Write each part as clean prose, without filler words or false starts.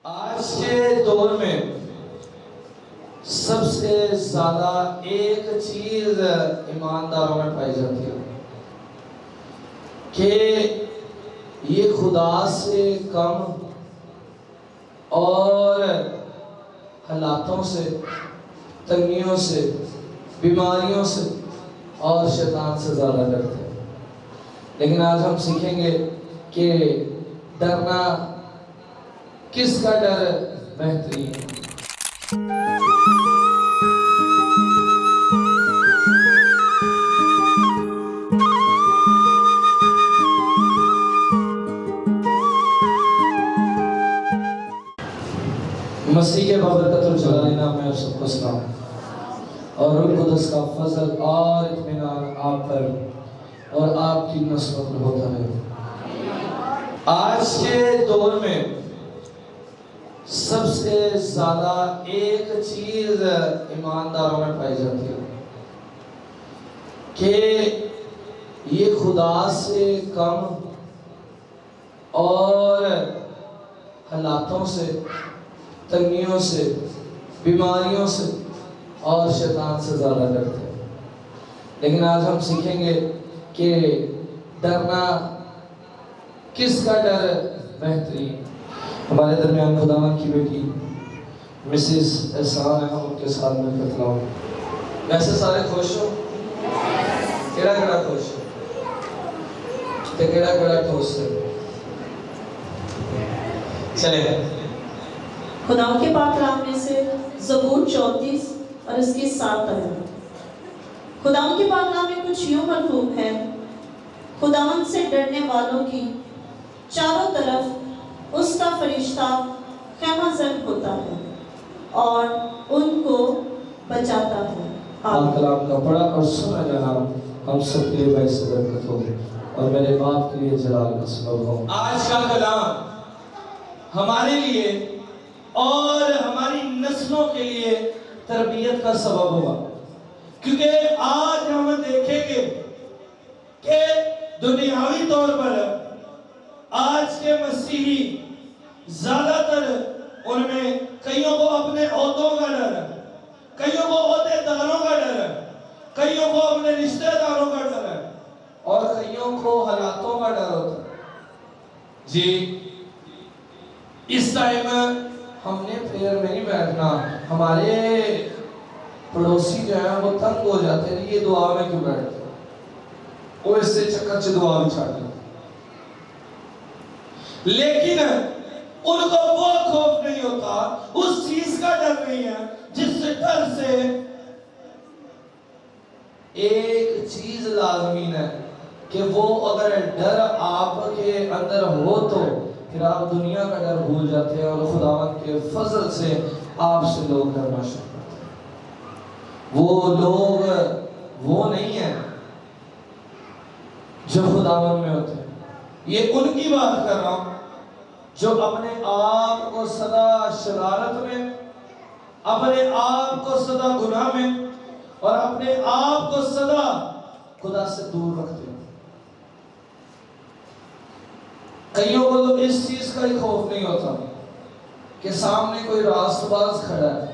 آج کے دور میں سب سے زیادہ ایک چیز ایمانداروں میں پائی جاتی ہے کہ یہ خدا سے کم اور حالاتوں سے، تنگیوں سے، بیماریوں سے اور شیطان سے زیادہ ڈرتے ہیں۔ لیکن آج ہم سیکھیں گے کہ ڈرنا کس کا ڈر بہترین ہے۔ مسیح کے بابرکت الجلال نام میں آپ سب کو سلام اور روح القدس کا فضل اور اطمینان آپ پر اور آپ کی نسلوں پر ہوتا رہے۔ آج کے دور میں سب سے زیادہ ایک چیز ایمانداروں میں پائی جاتی ہے کہ یہ خدا سے کم اور حالاتوں سے، تنگیوں سے، بیماریوں سے اور شیطان سے زیادہ ڈرتے ہیں۔ لیکن آج ہم سیکھیں گے کہ ڈرنا کس کا ڈر بہترین۔ ہمارے درمیان خداوند کی بیٹی مسز احسان ہے، ہم ان کے ساتھ مل کر تلاوت۔ ویسے سارے خوش ہو؟ کیڑا کیڑا خوش ہے تے کیڑا کیڑا ٹھوس ہے؟ چلے خدا کے پاک کلام میں سے زبور 34 اور اس کی 7 آیات۔ خداوند کے پاک کلام میں کچھ یوں مکتوب ہے: خداوند سے ڈرنے والوں کی چاروں طرف اس کا فرشتہ خیمہ زن ہوتا ہے اور ان کو بچاتا ہے۔ پاک کلام کا پڑھا اور سنا جانا ہم سب کے لیے باعث برکت ہو اور میرے باپ کے لیے جلال کا سبب ہو۔ آج کا کلام ہمارے لیے اور ہماری نسلوں کے لیے تربیت کا سبب ہوگا، کیونکہ آج ہم دیکھیں گے کہ دنیاوی طور پر آج کے مسیحی زیادہ تر ان میں کئیوں کو اپنے عہدوں کا ڈر ہے، کئیوں کو عہدے داروں کا ڈر ہے، کئیوں کو اپنے رشتہ داروں کا ڈر ہے اور کئیوں کو حالاتوں کا ڈر ہوتا ہے۔ جی اس ٹائم ہم نے پریئر میں نہیں بیٹھنا، ہمارے پڑوسی جو ہیں وہ تنگ ہو جاتے ہیں یہ دعا میں کیوں بیٹھتے ہیں، وہ اس سے چکر سے دعا بھی چھاڑتے ہیں۔ لیکن ان کو وہ خوف نہیں ہوتا، اس چیز کا ڈر نہیں ہے جس ڈر سے ایک چیز لازمین ہے کہ وہ اگر ڈر آپ کے اندر ہو تو پھر آپ دنیا کا ڈر بھول جاتے ہیں اور خداوند کے فضل سے آپ سے لوگ ڈرنا شروع کرتے ہیں۔ وہ لوگ وہ نہیں ہیں جو خداوند میں ہوتے ہیں، یہ ان کی بات کر رہا ہوں جو اپنے آپ کو سدا شرارت میں، اپنے آپ کو سدا گناہ میں اور اپنے آپ کو سدا خدا سے دور رکھتے ہیں۔ کئیوں کو تو اس چیز کا ہی خوف نہیں ہوتا کہ سامنے کوئی راست باز کھڑا ہے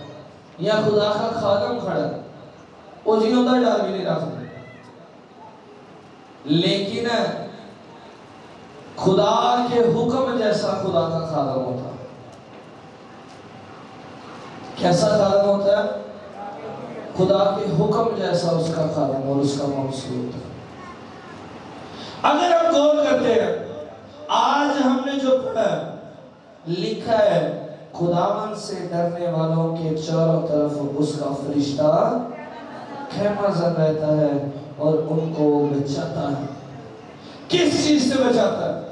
یا خدا کا خادم کھڑا ہے، وہ جیوں دا ڈر بھی نہیں رکھتے۔ لیکن خدا کے حکم جیسا خدا کا خادم ہوتا ہے۔ کیسا خادم ہوتا ہے؟ خدا کے حکم جیسا اس کا خادم اور اس کا موصول ہوتا ہے۔ اگر ہم غور کرتے ہیں آج ہم نے جو پڑھا لکھا ہے خداوند سے ڈرنے والوں کے چاروں طرف اس کا فرشتہ خیمہ زن رہتا ہے اور ان کو بچاتا ہے۔ کس چیز سے بچاتا ہے؟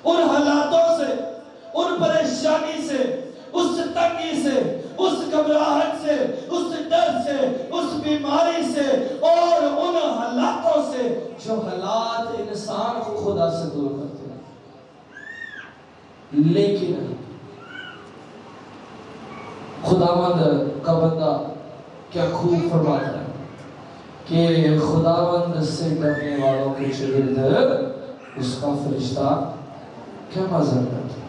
ان حالاتوں سے، ان پریشانی سے، اس تنگی سے، اس گھبراہٹ سے، اس ڈر سے، اس بیماری سے اور ان حالاتوں سے جو حالات انسان کو خدا سے دور کرتے ہیں۔ لیکن خداوند کا بندہ کیا خوب فرماتا ہے کہ خداوند سے ڈرنے والوں کے چرد اس کا فرشتہ کیا مزہ کرتا ہے۔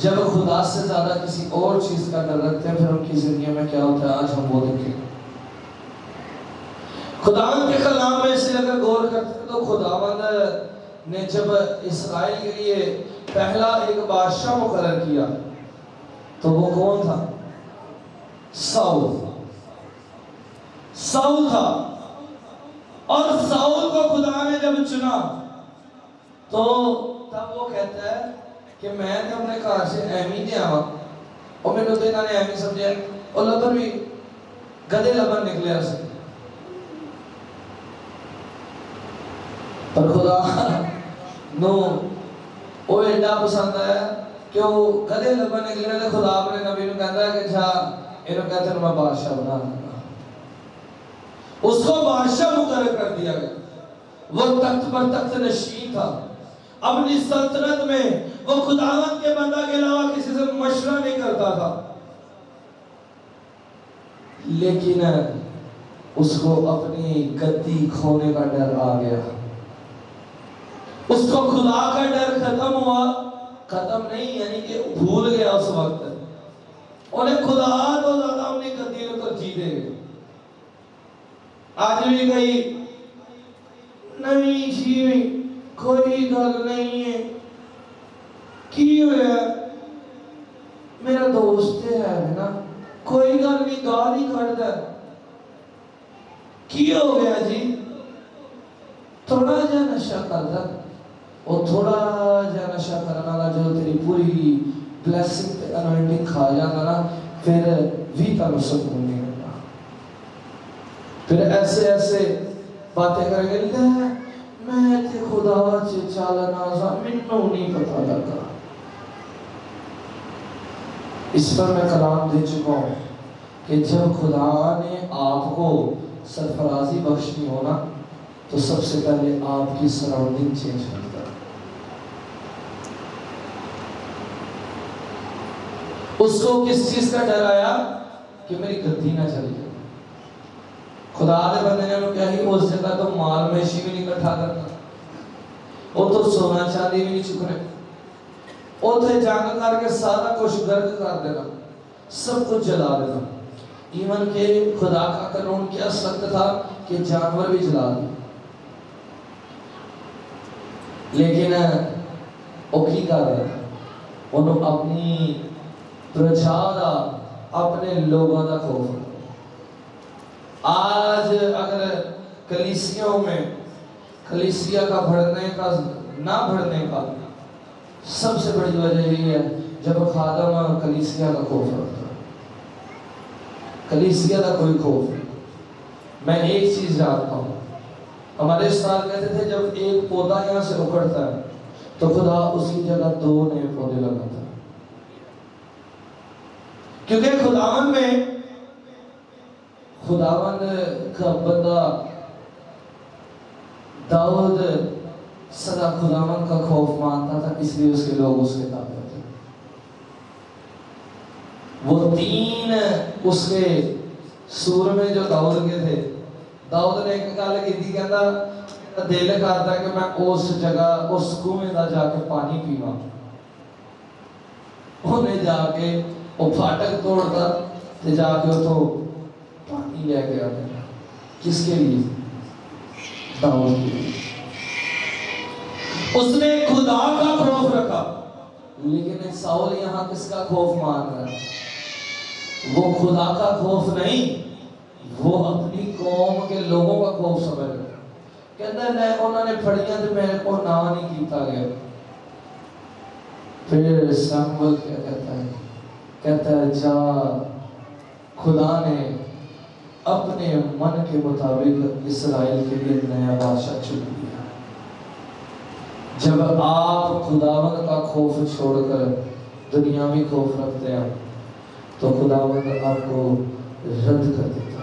جب خدا سے زیادہ کسی اور چیز کا ڈر رکھتے ہیں پھر ان کی زندگی میں کیا ہوتا ہے آج ہم وہ دیکھیں. خداوند کے کلام میں سے اگر غور کرتے ہیں تو خداوند نے جب اسرائیل کے لیے پہلا ایک بادشاہ مقرر کیا تو وہ کون تھا؟ ساؤل تھا. اور ساؤل کو خدا نے جب چنا تو تب وہ کہتا ہے کہ میں نے اپنے گھر سے ایمی دیا اور میں نے تو انہوں نے ایمی سمجھا اور لبن بھی گدے لبن نکلے اسے. پر خدا نو وہ ایڈا پسند ہے کہ وہ گدے لبن نکلے تو خدا اپنے نبی نے کہتا ہے کہ جا انہوں کہتے ہیں میں بادشاہ بنا دوں. اس کو بادشاہ مقرر کر دیا گیا. وہ تخت پر تخت نشین تھا. اپنی سلطنت میں وہ خداوند کے بندہ کے علاوہ کسی سے مشورہ نہیں کرتا تھا. لیکن اس کو اپنی گدی کھونے کا ڈر آ گیا. اس کو خدا کا ڈر ختم ہوا. ختم نہیں یعنی کہ بھول گیا اس وقت. انہیں خدا تو زیادہ اپنی گدی کو ترجیح دے گئے. آج بھی کئی نہیں جی کوئی گل نہیں ہے کی ہوا میرا دوست ہے نا کوئی گل نہیں گال ہی کھڑتا کی ہو گیا جی تھوڑا جا نشہ کرتا اور تھوڑا جا نشہ کرنا والا جو تیری پوری بلیسنگ تے انوائنٹنگ کھا جانا نا پھر بھی تانوں سکون نہیں ملتا. پھر ایسے باتیں کریں گے لے میں تے خدا چے چالنا سا منوں نہیں پتہ لگا. اس پر میں کلام دے چکا ہوں کہ جب خدا نے آپ کو سرفرازی بخشنی ہونا تو سب سے پہلے آپ کی سراؤنڈنگ چینج کرتا ہے. اس کو کس چیز کا ڈر آیا کہ میری گدی نہ چلی جائے. خدا دے بندے نے انہوں کیا ہی اس جگہ تو مال میشی بھی نہیں کٹھا کرنا وہ تو سونا چاندی بھی نہیں چکنے وہ تھے جنگ کر کے سارا کچھ گرد کر دینا سب کچھ جلا دینا. ایون کہ خدا کا قانون کیا سخت تھا کہ جانور بھی جلا دیں. لیکن وہ کی کر رہا تھا انہوں اپنی پرجا دا اپنے لوگوں دا خوف. آج اگر کلیسیوں میں کلیسیا کا بڑھنے کا نہ بڑھنے کا سب سے بڑی وجہ یہی ہے جب خادم کلیسیا کا خوف رکھتا ہے. کلیسیا کا کوئی خوف نہیں. میں ایک چیز جانتا ہوں ہمارے استاد کہتے تھے جب ایک پودا یہاں سے اکھڑتا ہے تو خدا اسی جگہ 2 نئے پودے لگاتا ہے. کیونکہ خداوند کا بندہ داؤد سدا خداوند کا خوف مانتا تھا اس لیے اس کے لوگ اس کے تابع تھے. وہ 3 اس کے سور میں جو داؤد کے تھے داؤد نے ایک گل کی کہتا دل کرتا کہ میں اس جگہ اس کنویں دا جا کے پانی پیواں. انہیں جا کے وہ پھاٹک توڑتا تے جا کے اتوں پانی لے کے آتا. کس کے لیے؟ داؤد کے لیے. اس نے خدا کا خوف رکھا. لیکن ساؤل یہاں کس کا خوف مان رہا ہے؟ وہ خدا کا خوف نہیں وہ اپنی قوم کے لوگوں کا خوف سمجھ رہا ہے. کہتا ہے نہیں انہوں نے پھڑیاں تو میرے کو نہ نہیں کیتا گیا. پھر ساموئیل کیا کہتا ہے جا خدا نے اپنے من کے مطابق اسرائیل کے لیے نیا بادشاہ چن لیا. جب آپ خداوند کا خوف چھوڑ کر دنیاوی خوف رکھتے ہیں تو خداوند آپ کو رد کر دیتا ہے.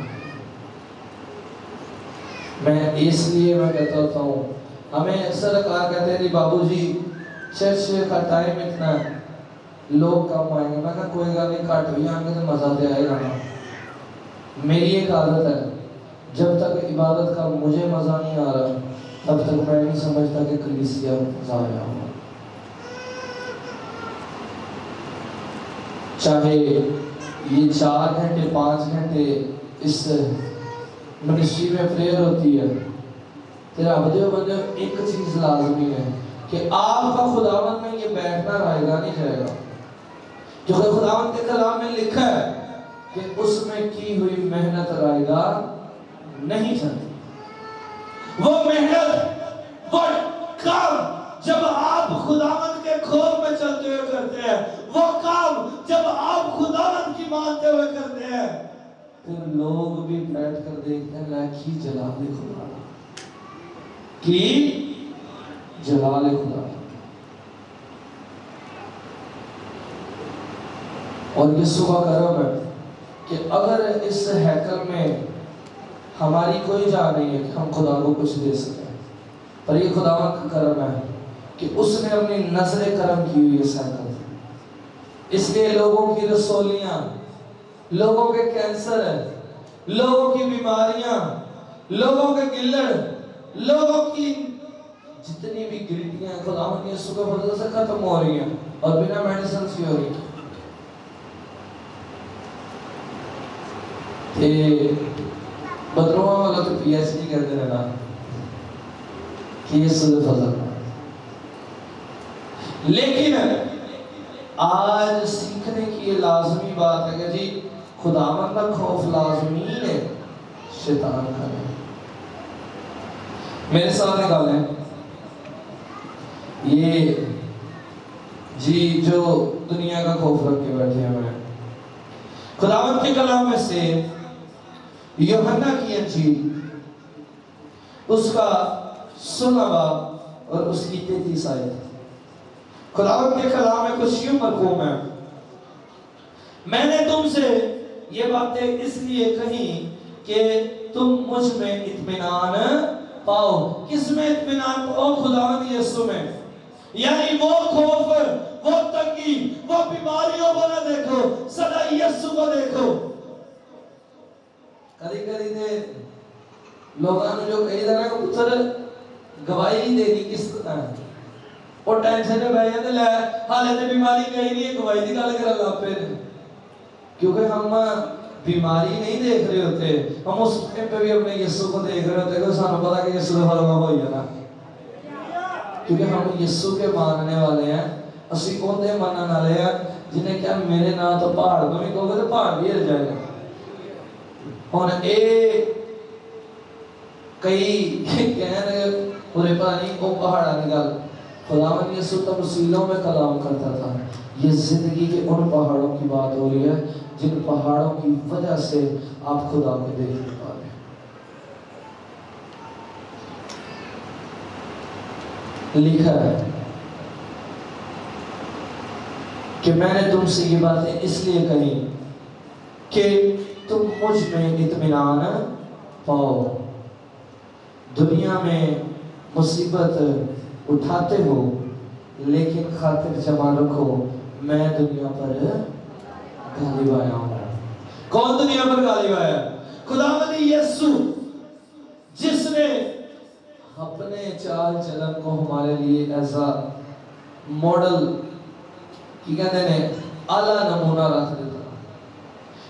میں اس لیے میں کہتا ہوں ہمیں اکثر کہتے ہیں بابو جی چرچ کا ٹائم اتنا ہے لوگ کم آئیں گے. میں کہا کوئی گل نہیں کٹ بھی آئیں گے تو مزہ دے آئے گا. میری ایک عادت ہے جب تک عبادت کا مجھے مزہ نہیں آ رہا تب تک میں نہیں سمجھتا کہ کلیسیا ضائع ہوا. چاہے یہ 4 گھنٹے 5 گھنٹے اس منسٹری میں پریئر ہوتی ہے، تیرا بدیو بندے ایک چیز لازمی ہے کہ آپ کا خداوند میں یہ بیٹھنا رہے گا نہیں جائے گا، جو خداوند کے کلام میں لکھا ہے کہ اس میں کی ہوئی محنت رائے گا نہیں جاتی۔ وہ محنت، وہ کام جب آپ خداوند کے خوف میں چلتے ہوئے کرتے ہیں، وہ کام جب آپ خداوند کی مانتے ہوئے کرتے ہیں، پھر لوگ بھی بیٹھ کر دیکھتے ہیں لیکھی جلال خدا کی جلال خدا۔ اور یہ صبح کرم ہے کہ اگر اس ہیکل میں ہماری کوئی جا نہیں ہے کہ ہم خدا کو کچھ دے سکیں، پر یہ خداوند کا کرم ہے کہ اس نے اپنی نظر کرم کی ہوئی اس ہیکل، اس لیے لوگوں کی رسولیاں، لوگوں کے کینسر ہے، لوگوں کی بیماریاں، لوگوں کے گلڑ، لوگوں کی جتنی بھی گلٹیاں خداوند کی یسوع کے فضل سے ختم ہو رہی ہیں اور بنا میڈیسن سے ہو رہی ہیں۔ بدرواں والا تو پی ایچ ڈی کرتے رہنا کہ یسوع کے فضل، لیکن آج سیکھنے کی یہ لازمی بات ہے کہ جی خداوند کا خوف لازمی ہے، شیطان کا نہیں۔ میرے ساتھ نکالیں یہ جی جو دنیا کا خوف رکھ کے بیٹھے ہوئے ہیں، خداوند کے کلام میں سے یوحنا کی انجیل اس کا 16 باب اور اس کی 33 آیت، خداوند کے کلام میں کچھ یوں مرقوم ہے، میں نے تم سے یہ باتیں اس لیے کہیں کہ تم مجھ میں اطمینان پاؤ۔ کس میں اطمینان پاؤ؟ خداوند یسوع میں۔ یعنی وہ خوف، وہ تنگی، وہ بیماریوں کو نہ دیکھو، سدا یسوع کو دیکھو۔ کدی کدی دے لوگاں جو کہی دا نا کہ پتر گواہی نہیں دینی کس طرح اور ٹینشن میں بہ جاندے، لے حالے تے بیماری کہیں نہیں ہے، گواہی دی گل کرن لگ پے، کیونکہ ہم بیماری نہیں دیکھ رہے ہوتے، ہم اس ٹائم پہ بھی اپنے یسوع کو دیکھ رہے ہوتے کہ سانو پتا کہ یسوع کا فرمان ہوئی ہے نا، کیونکہ ہم یسوع کے ماننے والے ہیں، اسی اوندے منن والے ہیں جنہیں کیا میرے نام تو پہاڑ میں بھی کہو گے تو پہاڑ بھی ہل جائے گا۔ ہن اے کئی کہنے پورے پانی کو پہاڑا نکال، خداوند یسوع تمثیلوں میں کلام کرتا تھا۔ یہ زندگی کے ان پہاڑوں کی بات ہو رہی ہے جن پہاڑوں کی وجہ سے آپ خدا کو دیکھ نہیں پا رہے۔ لکھا ہے کہ میں نے تم سے یہ باتیں اس لیے کہی کہ تم مجھ میں اطمینان پاؤ۔ دنیا میں مصیبت اٹھاتے ہو لیکن خاطر جمع رکھو، میں دنیا پر غالب آیا ہوں۔ کون دنیا پر غالب آیا؟ خداوند یسوع، جس نے اپنے چال چلن کو ہمارے لیے ایسا ماڈل کی کہتے ہیں اعلیٰ نمونہ رکھ دیتا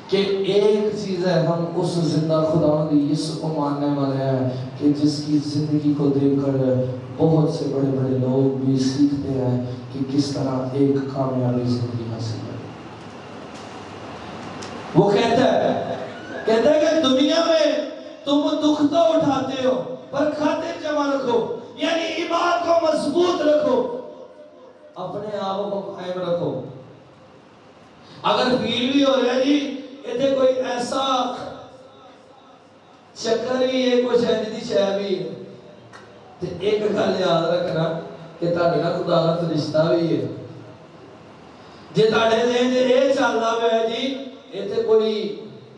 کہ ایک چیز ہے، ہم اس زندہ خداوند یسوع کو ماننے والے ہیں کہ جس کی زندگی کو دیکھ کر بہت سے بڑے بڑے لوگ بھی سیکھتے ہیں کہ کس طرح ایک کامیابی زندگی حاصل ہے۔ وہ کہتا ہے کہ دنیا میں تم دکھ تو اٹھاتے ہو پر خاطر جمع رکھو، یعنی ایمان کو مضبوط رکھو، اپنے آپ کو قائم رکھو۔ اگر فیل بھی ہو رہا ہے جی اتنے کوئی ایسا چکر بھی ہے، کوئی شہدی شہ بھی ہے، تو ایک گل یاد رکھنا کہ تہاڈے نال خدا دا رشتہ بھی ہے۔ جے تہاڈے ذہن وچ یہ چلدا پیا جی اتنے کوئی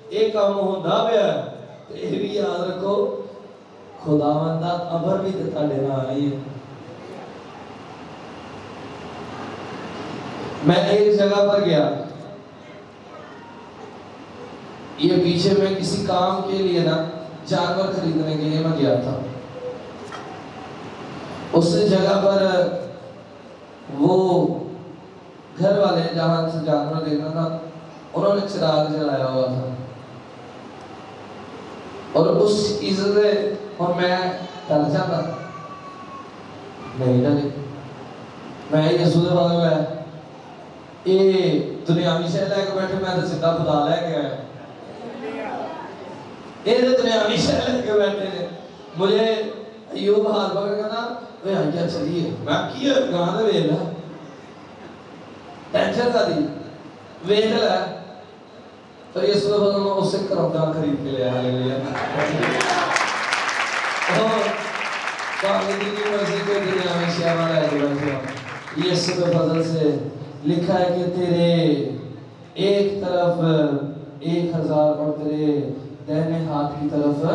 ایک کام ہوندا پیا تو یہ بھی یاد رکھو خداوند دا امر بھی تے تہاڈے نال ہی ہے۔ میں ایک جگہ پر گیا، یہ پیچھے میں کسی کام کے لیے نا جانور خریدنے کے لیے میں گیا تھا۔ اس جگہ پر وہ گھر والے جہاں سے جانور دیکھنا تھا انہوں نے چراغ جلایا ہوا تھا، اور اس چیز سے اور میں ڈر جاتا نہیں ڈرے، میں یسوع دے بغل ہے یہ دنیاوی شے لے کے بیٹھے، میں تو سیدھا خدا لے کے آیا، یہ دنیاوی شے لے کے بیٹھے نے۔ مجھے ایوب ہاتھ پکڑ کے نا وہ آئیا چلیے، میں کیا گاں دے ویل ہے ٹینشن کا دی ویل ہے، اور یسوع دے بغل میں اس سے کرمدان خرید کے لیا، ہاللیلویہ۔ اور پاکی کی مرضی کو دنیا میں شیعہ لے کے بیٹھے ہوں، یسوع کے فضل سے لکھا ہے کہ تیرے ایک طرف 1000 اور تیرے دہنے ہاتھ کی طرف،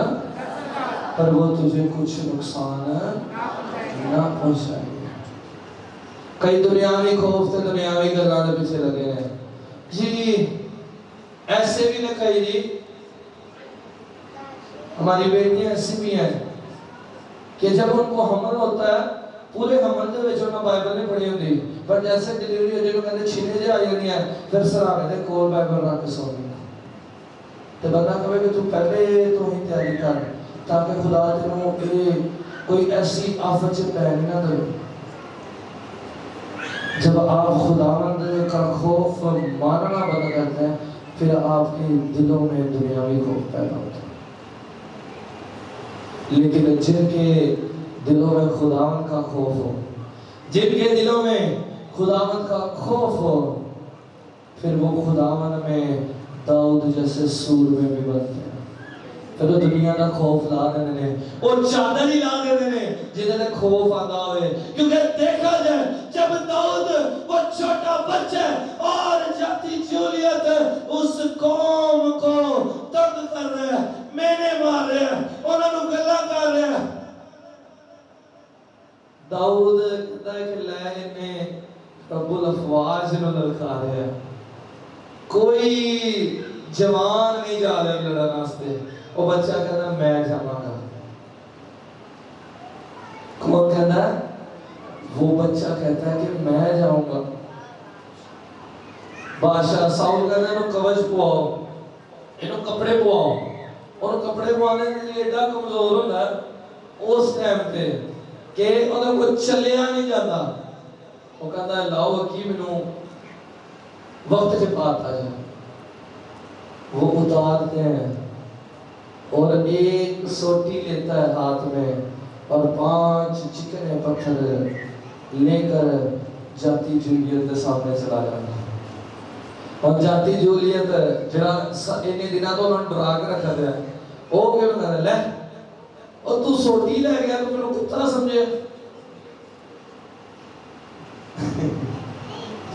پر وہ تجھے کچھ نقصان نہ پہنچائے گا۔ کئی دنیاوی خوف تے دنیاوی گلاں دے پیچھے لگے ہیں جی، ایسے بھی نہ کہی جی، ہماری بیٹیاں ایسی بھی ہیں کہ جب ان کو حمل ہوتا ہے پورے حمل دے وچ انہاں بائبل نہیں پڑھی ہوندی، پر جیسے ڈیلیوری ہو جائے کہندے چھینے جے آ جاندی ہیں، پھر سرانے دے کول بائبل رکھ کے سو گئی تے بندہ کہے کہ تو پہلے تو ہی تیاری کر تاکہ خدا تینوں کوئی ایسی آفت سے پہن نہ دے۔ جب آپ خداوند کا خوف ماننا بند کرتے ہیں پھر آپ کے دلوں میں دنیاوی خوف پیدا ہوتا ہے، لیکن جن کے دلوں میں خداوند کا خوف ہو، جن کے دلوں میں خداوند کا خوف ہو، پھر وہ خداوند میں داؤد جیسے سور میں بھی بنتے ہیں، پھر وہ دنیا کا خوف لا دینے نے، اور چادر ہی لا دینے نے جنہیں نے خوف آتا ہوئے، کیونکہ دیکھا جائے جب داؤد وہ چھوٹا بچہ اور جاتی جولیت اس قوم کو تنگ کر رہے ہیں، میں نے مار رہے ہیں، انہوں نے گلہ کر رہے ہیں، داؤد کہتا ہے کہ لے نے رب الافواج انہوں نے لکھا رہے ہیں، کوئی جوان نہیں جا رہے لڑا ناستے، وہ بچہ کہتا ہے میں جانا گا، کون کہتا ہے؟ وہ بچہ کہتا ہے کہ میں جاؤں گا۔ بادشاہ ساؤل کہتا ہے انہوں کبج پواؤ، انہوں کپڑے پواؤ، اور کپڑے پوانے کے لیے ایڈا کمزور ہوتا ہے اس ٹائم پہ کہ انہوں کو چلیا نہیں جاتا، وہ کہتا ہے لاؤ حکیم انہوں وقت کے پاس آ جائے، وہ اتارتے ہیں اور ایک سوٹی لیتا ہے ہاتھ میں اور 5 چکنے پتھر لے کر جاتی جولیت کے سامنے چلا جاتا ہے، اور جاتی جولیت جڑا انہیں دنوں تو انہوں نے ڈرا کے رکھا دیا وہ کیوں کہہ رہے لے اور تو سوٹی لے گیا تو میرے کتنا سمجھے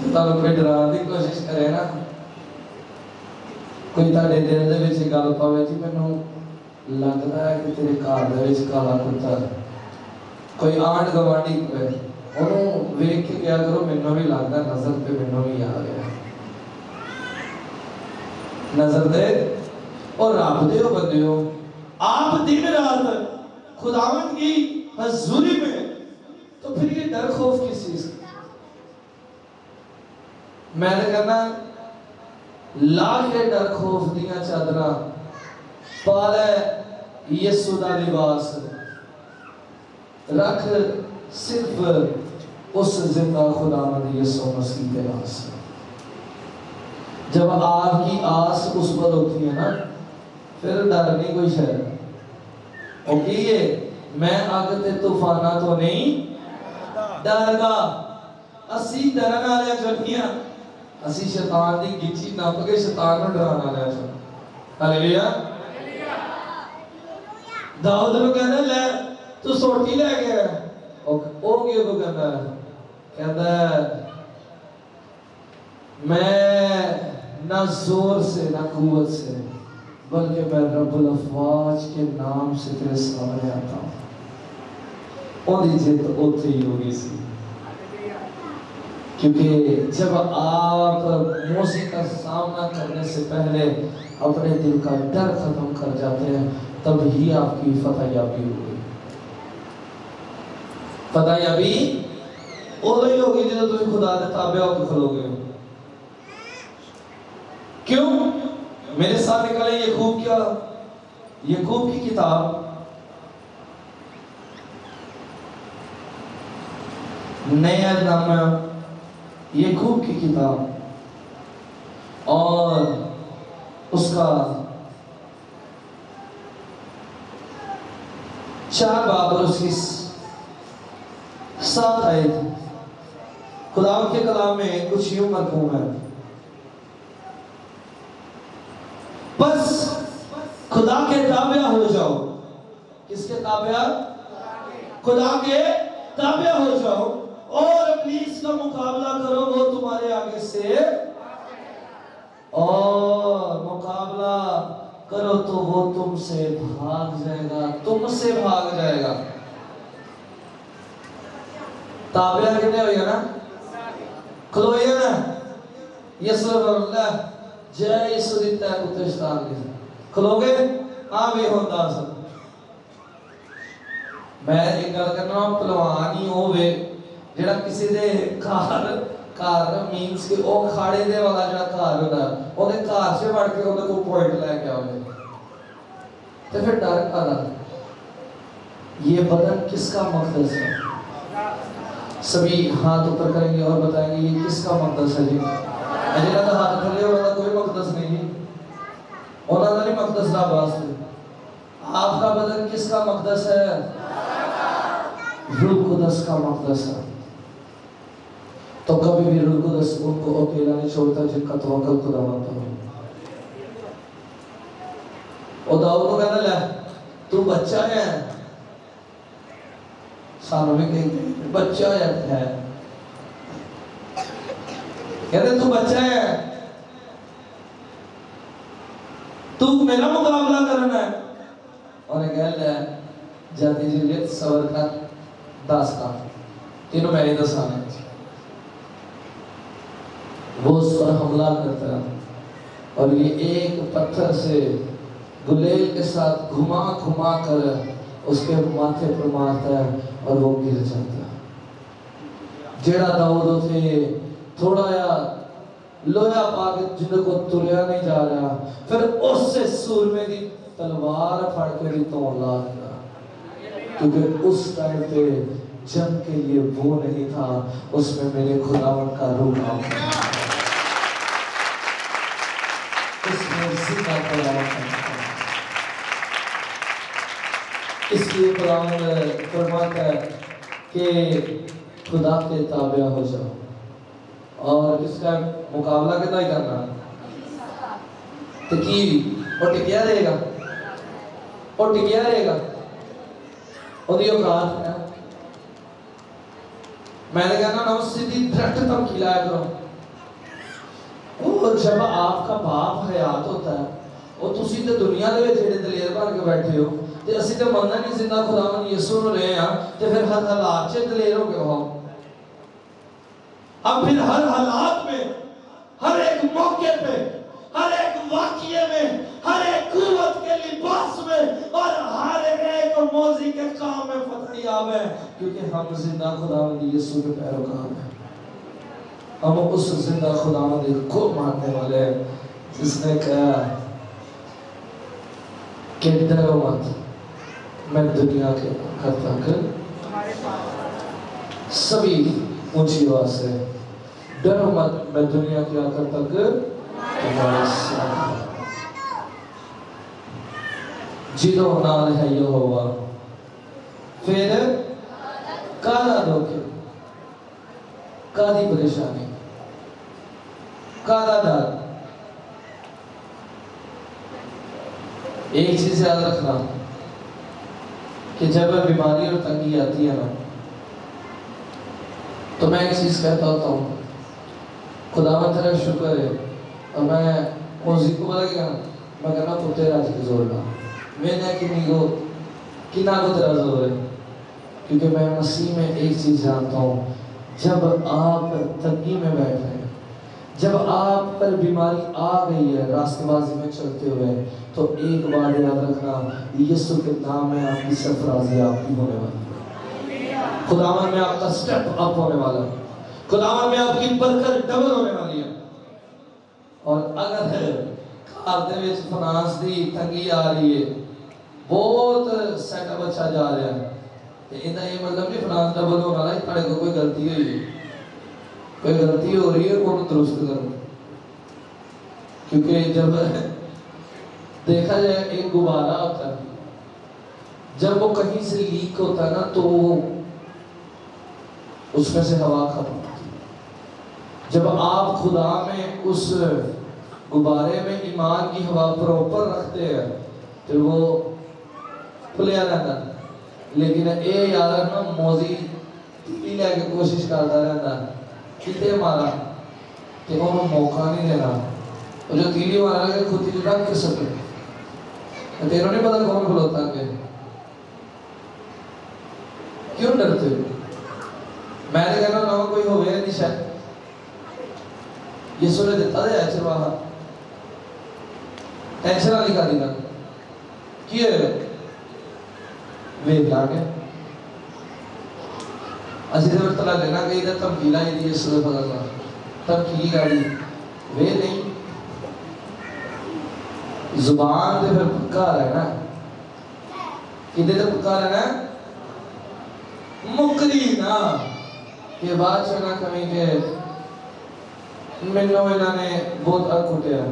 تمہیں کوئی ڈران دی کوشش کرے نا، کوئی تاڑے دل دے وچ گل پاوے جی مینوں لگتا ہے کہ تیرے گھر دے وچ کالا کتا، کوئی آنڈ گوانڈی کوئی انہوں ویکھ کے کیا کرو مینوں بھی لگتا ہے نظر پہ مینوں بھی آ گیا، نظر دے اور رب دے ہو بندے ہو، آپ دن رات خداوند کی حضوری میں، تو پھر یہ ڈر خوف کس چیز کا؟ میں نے کہنا لا کے ڈر خوف دیا چادرہ پالے یسوع دا لباس رکھ صرف اس زندہ خداوند یسوع مسیح کے ناس، جب آپ کی آس اس پر ہوتی ہے نا پھر ڈر نہیں کوئی شہر، اوکے میں آگے طوفانہ تو نہیں ڈر گا، اسی ڈرن والے چڑھیاں، اسی شیطان دی گچی نپ کے شیطان نو ڈرانا لے چل، ہاللیلویہ۔ داؤد نو کہنا لے تو سوٹی لے گیا، او کیوں تو کہتا ہے میں نہ زور سے نہ قوت سے بلکہ میں رب الافواج کے نام سے تیرے سامنے آتا ہوں، اور جیت اوتھے ہی ہوگی سی، کیونکہ جب آپ موسیقی کا سامنا کرنے سے پہلے اپنے دل کا ڈر ختم کر جاتے ہیں تب ہی آپ کی فتح یابی ہوگی، فتح یابی وہ ہی ہوگی جب تم خدا دے تابع ہو کے کھلو گے، کیوں؟ میرے ساتھ نکلے یعقوب کیا؟ یعقوب کی کتاب نیا نامہ یعقوب کی کتاب اور اس کا 4 باب اور اس کی 7 آیت خدا کے کلام میں کچھ یوں مرقوم ہے، بس خدا کے تابع ہو جاؤ۔ کس کے تابع؟ خدا کے تابع ہو جاؤ اور ابلیس کا مقابلہ کرو، وہ تمہارے آگے سے اور مقابلہ کرو تو وہ تم سے بھاگ جائے گا، تم سے بھاگ جائے گا۔ تابع کتنے ہوئے نا؟ کھلوئے نا؟ یسر اللہ جے یسو دیتا ہے کتشتان کے کھلو گے؟ ہاں بھی ہوتا سب۔ میں ایک گل کرنا پلوانی ہوئے جڑا کسی دے کار مینس کہ او کھاڑے دے والا جڑا کار ہوتا ہے وہ دے کار سے بڑھ کے وہ دے کو پوائنٹ لے کے آوے تو پھر ڈر آدھا یہ بدن کس کا مقدس ہے؟ سبھی ہاتھ اوپر کریں گے اور بتائیں گے یہ کس کا مقدس ہے جی؟ اجلا دا ہاتھ کھلے ہو رہا کوئی مقدس نہیں جی، انہوں نے مقدس دا باس ہے۔ آپ کا بدن کس کا مقدس ہے؟ روح قدس کا مقدس ہے۔ تو کبھی بھی روح قدس ان کو اکیلا نہیں چھوڑتا جن کا توکل خدا مانتا ہو۔ او داؤد کو کہنا لے تو بچہ ہے، سانوں بھی کہیں بچہ ہے، کہتے تو بچہ ہے، تو میرا مقابلہ کرنا ہے۔ انہیں کہہ لیا جاتی جلیت صبر کا داستان تینوں میری دستانے وہ اس پر حملہ کرتا ہے اور یہ ایک پتھر سے گلیل کے ساتھ گھما گھما کر اس کے ماتھے پر مارتا ہے اور وہ گر جاتا ہے۔ جیڑا داؤد تھے تھوڑا یا لویا پاک جن کو تلیا نہیں جا رہا، پھر اس سے سورمے دی تلوار پھڑ کے دی تو لا دیا، کیونکہ اس ٹائم پہ جنگ کے لیے وہ نہیں تھا، اس میں میرے خداوند کا روح آ گیا، اس میں زندہ خداوند کا۔ اس لیے قرآن فرماتا ہے کہ خدا کے تابع ہو جاؤ اور اس کا مقابلہ کتنا ہی کرنا تکیری اور ٹکیا رہے گا اور ٹکیا رہے گا اور یہ اوقات ہے۔ میں نے کہنا نو سیدھی ڈرٹ تم کھلایا کرو، اور جب آپ کا باپ حیات ہوتا ہے اور تسی تے دنیا دے جڑے دلیر بن کے بیٹھے ہو تے اسی تے مننا نہیں زندہ خداوند یسوع نو لے ہاں تے پھر ہر حالات چ دلیر ہو کے ہو۔ اب پھر ہر حالات میں، ہر ایک موقع پہ، ہر ایک واقعے میں، ہر ایک قوت کے لباس میں اور ہر ایک موضوع کے کام میں فتح یاب ہے، کیونکہ ہم زندہ خداوند یسوع کے پیروکار ہیں۔ ہم اس زندہ خداوند کو ماننے والے ہیں جس نے کہا کہ ڈرو مت، میں دنیا کے آخر تک سبھی اونچی آواز سے ڈرو مت، میں دنیا کے آخر تک تمہارے ساتھ ہوں۔ جدو نال ہے یہوہ پھر کالا دھوکے، کالی پریشانی، کالا ڈر۔ ایک چیز یاد رکھنا کہ جب بیماری اور تنگی آتی ہے نا تو میں ایک چیز کہتا ہوتا ہوں، خداوند تیرا شکر ہے، اور میں موزی کو بلا گیا میں کہنا تو تیرا جی زور نا میں نے کنہ کو تیرا زور ہے، کیونکہ میں مسیح میں ایک چیز جانتا ہوں، جب آپ تنگی میں بیٹھ رہے ہیں، جب آپ پر بیماری آ گئی ہے راستے بازی میں چلتے ہوئے، تو ایک بات یاد رکھنا، یسوع کے نام میں آپ کی سرفرازی آپ کی ہونے والی ہے، خداوند میں آپ کا سٹیپ اپ ہونے والا ہے، خداوند میں آپ کی برکت ڈبل ہونے والی ہے۔ اور اگر گھر دے وچ فنانس دی تنگی آ رہی ہے بہت سیٹ اپ اچھا جا رہا ہے تے ایندا یہ مطلب نہیں فنانس ڈبل ہونا ہے تھوڑے کو کوئی غلطی ہوئی ہے کوئی غلطی ہو رہی ہے وہ درست کرو کیونکہ جب دیکھا جائے ایک غبارہ ہوتا ہے جب وہ کہیں سے لیک ہوتا ہے نا تو اس میں سے ہوا ختم ہوتی ہے جب آپ خدا میں اس غبارے میں ایمان کی ہوا پراپر رکھتے ہیں تو وہ پھلیا رہتا ہے لیکن اے یار نا موزی تیلی لے کے کوشش کرتا رہتا ہے کتے مارا کہ انہوں موقع نہیں دینا اور جو تیلی مارا لگے خود تیلی رکھ کے سکے تیروں نہیں پتا کون کھلوتا کہ کیوں ڈرتے ہو میں نے کہنا نہ کوئی ہو گیا نہیں شاید یسو نے دیتا دے ایچر وہاں ٹینشن آلی کا دینا کیے ویب لاگے اسی سے برطلع لینا کہ ادھر تمکیلہ ہی دی یسو نے پتا کہا تمکیلی گاڑی وے نہیں زبان دے پھر پکا رہنا کدھے دے پکا رہنا مکری نا یہ بات چنا کمی کہ منو انہوں نے بہت اکھوٹے ہیں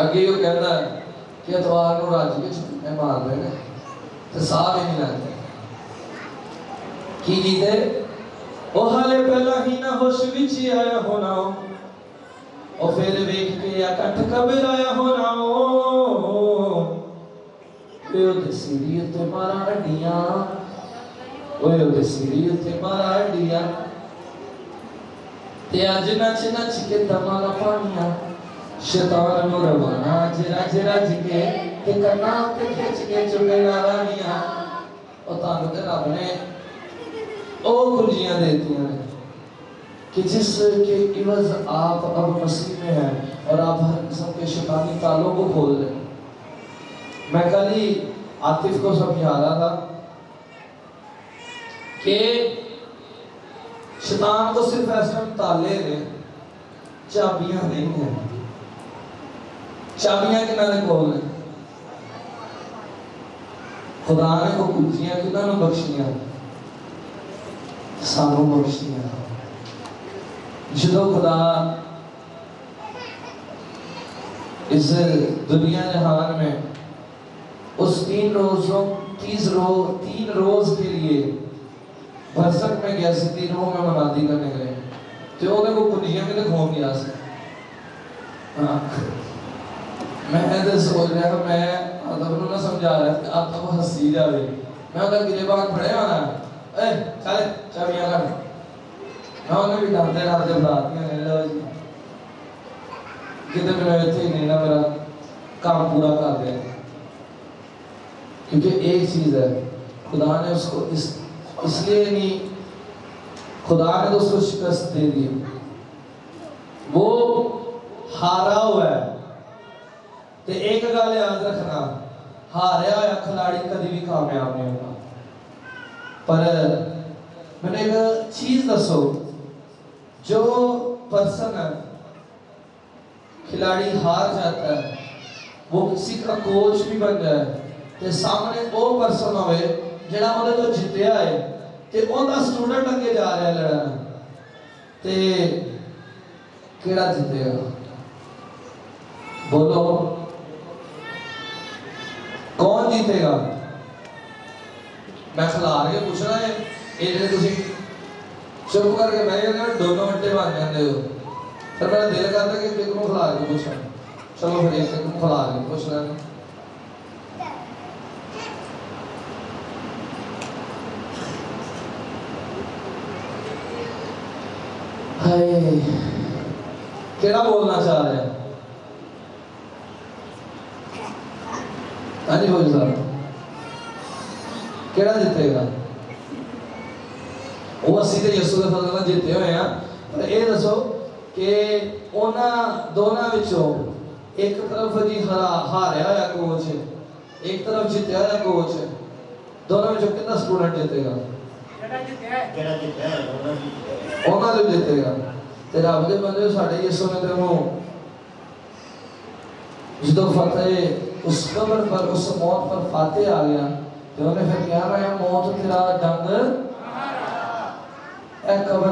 اگے یہ کہتا ہے کہ اتوار نو راجی کے چھوٹے مار رہے ہیں تو صاحب ہی نہیں لگتے کی جیتے او حالے پہلا ہی نہ ہوش وچی آیا ہونا او پھر ویکھ کے یا کٹھ کبر آیا ہونا او دے سیڑھی تے مارا اڈیاں او دے سیڑھی تے مارا اڈیاں تے اج نچ نچ کے دمالا پانیاں شیطان نو روانہ رج رج کے تے کنا تے کھچ کے چڑے نارانیاں او تانوں تے رب نے او کنجیاں دیتی ہیں کہ جس کے عوض آپ اب مسیح میں ہیں اور آپ ہر قسم کے شیطانی تالوں کو کھول دیں میں کل ہی عاطف کو سمجھا رہا تھا کہ شیطان کو صرف ایسے ہم تالے ہیں چابیاں نہیں ہیں چابیاں کنارے کھول دیں خدا نے کو کنجیاں کنارے بخشیاں سانوں بخشیاں جدو خدا اس دنیا جہان میں اس 3 روز کے لیے برسک میں گیا سی 3 روز میں منادی کرنے گئے تو وہ کو کنجیاں میں کھون گیا سی میں تو سوچ رہا تھا میں آدم نہ سمجھا رہا تھا آپ تو ہنسی جا رہے میں اگر گلے باغ پڑے آنا اے چلے چابیاں کر میں انہیں بھی ڈرتے ڈرتے بڑھاتی ہیں لو جی کتنے میں رہتے ہی نہیں نا میرا کام پورا کر دیا کیونکہ ایک چیز ہے خدا نے اس کو اس لیے نہیں خدا نے تو اس کو شکست دے دی وہ ہارا ہوا ہے تو ایک گل یاد رکھنا ہاریا ہوا کھلاڑی کبھی بھی کامیاب نہیں ہوگا پر میں نے ایک چیز دسو جو پرسن ہے کھلاڑی ہار جاتا ہے وہ کسی کا کوچ بھی بن جائے تے سامنے وہ پرسن ہوئے جڑا انہیں تو جتیا ہے تے انہا سٹوڈنٹ اگے جا رہا ہے لڑانا تے کیڑا جتے گا بولو کون جیتے گا میں کھلا رہے پوچھ رہا ہے یہ جنہیں تسی چپ کر کے میں نے دونوں گھنٹے بان جاندے ہو پھر میرا دل کرتا ہے کہ ایک کو کھلا رہے پوچھ رہا چلو پھر ایک کو کھلا رہے پوچھ رہا ہے کیڑا بولنا چاہ رہے ہیں آجی بولی صاحب کیڑا جتے گا وہ اسی تے یسو دے فضل نال جتے ہوئے ہیں پر اے دسو کہ انہاں دونوں وچوں ایک طرف جی ہاریا ہوا کوچ ہے ایک طرف جتیا ہوا کوچ ہے دونوں وچوں کتنا سٹوڈنٹ جتے گا انہاں جو جتے گا ਤੇ ਰੱਬ ਦੇ ਬੰਦੇ ਸਾਡੇ ਯਿਸੂ ਨੇ ਤੈਨੂੰ ਜਦੋਂ ਫਤਿਹ ਉਸ ਕਬਰ ਪਰ ਉਸ ਮੌਤ ਪਰ ਫਤਿਹ ਆ ਗਿਆ ਤੇ ਉਹਨੇ ਫਿਰ ਕਿਹਾ ਮੈਂ ਮੌਤ ਤੇਰਾ ਡੰਗ ਇਹ ਕਬਰ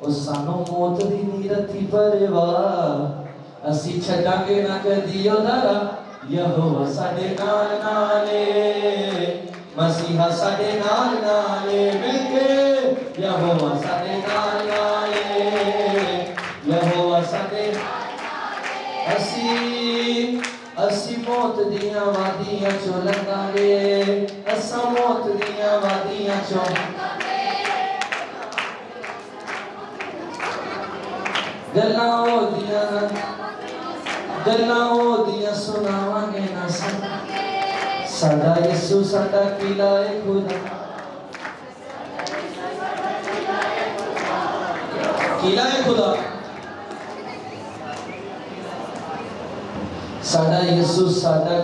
ਉਹ ਸਾਨੂੰ ਮੌਤ ਦੀ ਨੀਰਤੀ ਪਰਵਾਹ ਅਸੀਂ ਛੱਡਾਂਗੇ ਨਾ ਕਦੀ ਉਹਦਾ ਰਾਹ ਯਹੋਵਾ ਸਾਡੇ ਨਾਲ ਨਾਲੇ ਮਸੀਹਾ ਸਾਡੇ ਨਾਲ ਨਾਲੇ ਮਿਲ ਕੇ ਯਹੋਵਾ ਸਾਡੇ ਨਾਲ ਨਾਲੇ ਯਹੋਵਾ ਸਾਡੇ ਅਸੀਂ ਮੌਤ ਦੀਆਂ ਵਾਦੀਆਂ ਚੋਂ ਲੰਘਾਂਗੇ ਅਸਾਂ ਮੌਤ ਦੀਆਂ ਵਾਦੀਆਂ ਚੋਂ ਗੱਲਾਂ ਉਹਦੀਆਂ ਸੁਣਾਵਾਂਗੇ ਨਾ ਸਾਡਾ ਯਿਸੂ ਸਾਡਾ ਕਿਲਾ ਏ ਖੁਦਾ ਕਿਲਾ ਏ ਖੁਦਾ ਸਾਡਾ ਯਿਸੂ ਸਾਡਾ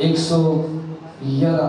111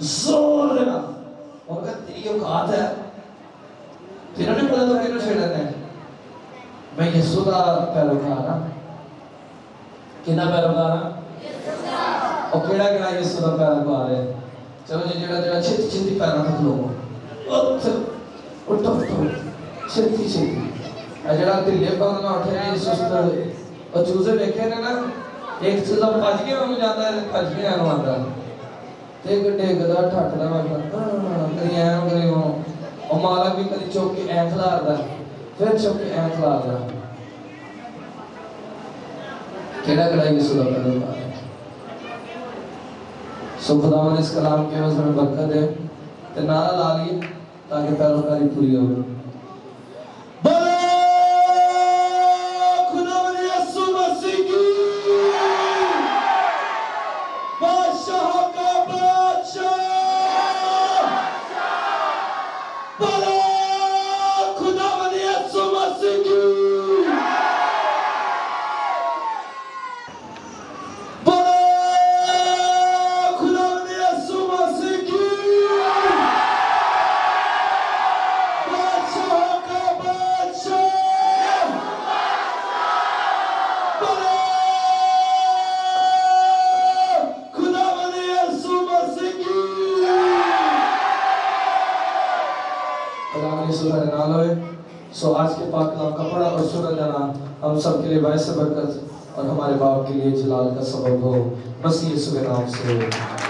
زور دینا. اور کہا تیری اوقات ہے, تیرا نہیں پڑھا تو کیوں چھیڑنے ہے؟ میں یسوع کا پیروکار ہاں. کنا پیروکار ہاں؟ اور کیڑا کیڑا یسوع کا پیروکار ہے؟ چلو جی جڑا چھتی چھتی پیروں تک لوگو اٹھو چھتی چھتی. جڑا دلے بندنا اٹھے نہیں سست اور چوزے دیکھے نے نا, ایک چوزہ پھج کے ہم جاتا ہے, پھج کے آنو آتا ہے. ایک ڈیگدا ٹھاٹنا میں کری این کری ہوں, اور مالک بھی کری چوک کے این کھلار دا, پھر چوک کے این کھلار دا. کیڑا کڑا یسوع کا پیروکار ہے. سو خدا نے اس کلام کے وزن میں برکت دے تے نعرہ لا لیے تاکہ پیروکاری پوری ہو. سو آج کے پاک کلام کا پڑھا اور سنا جانا ہم سب کے لیے باعث برکت اور ہمارے باپ کے لیے جلال کا سبب ہو. مسیح یسوع کے نام سے.